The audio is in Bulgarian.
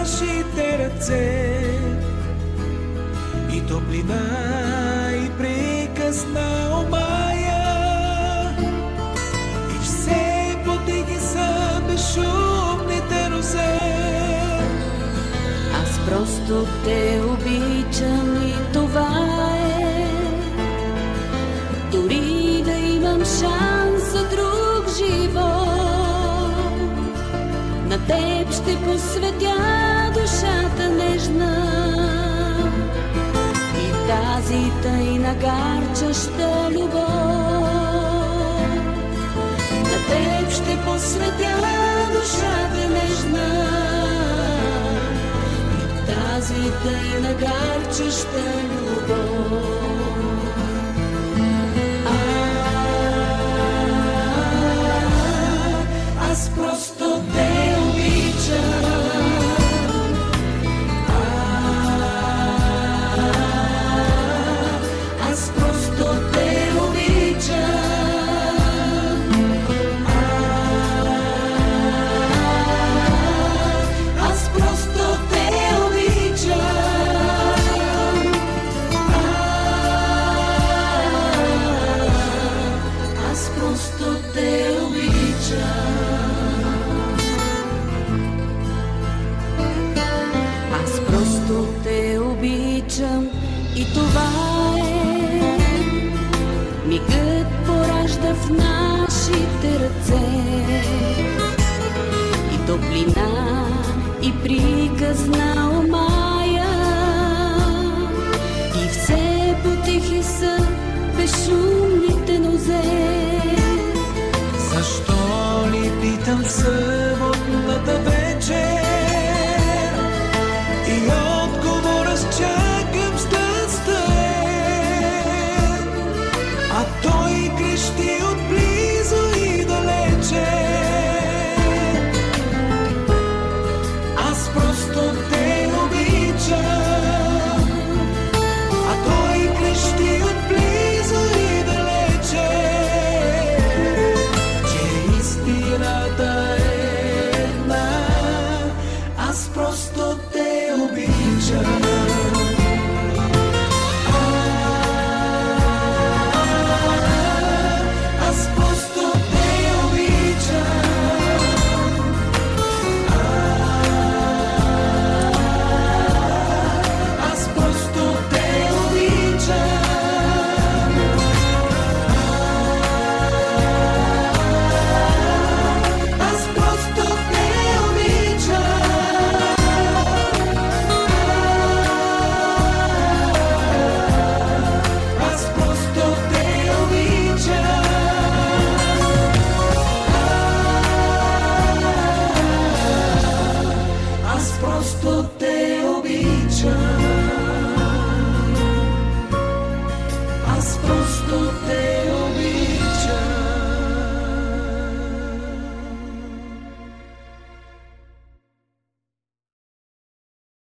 нашите ръце и топлина и приказна омая и все потихи са безшумните розе. Аз просто те обичам и това е. Дори да имам шанс за друг живот, на теб ще посветя душата нежна и тази тайна гарчаща любов. На теб ще посветя душата нежна и тази тайна гарчаща любов. Аз просто те обичам. Аз просто те обичам. Аз просто те обичам. Аз просто те обичам. Те обичам и това е. Мигът поражда в нашите ръце и топлина и приказна омая и все потихи са безшумните нозе. Защо ли питам съботната вечер и отговора чакам с тъстен, а той крещи отблизо и далече. Аз просто те обичам, а той крещи отблизо и далече, че истината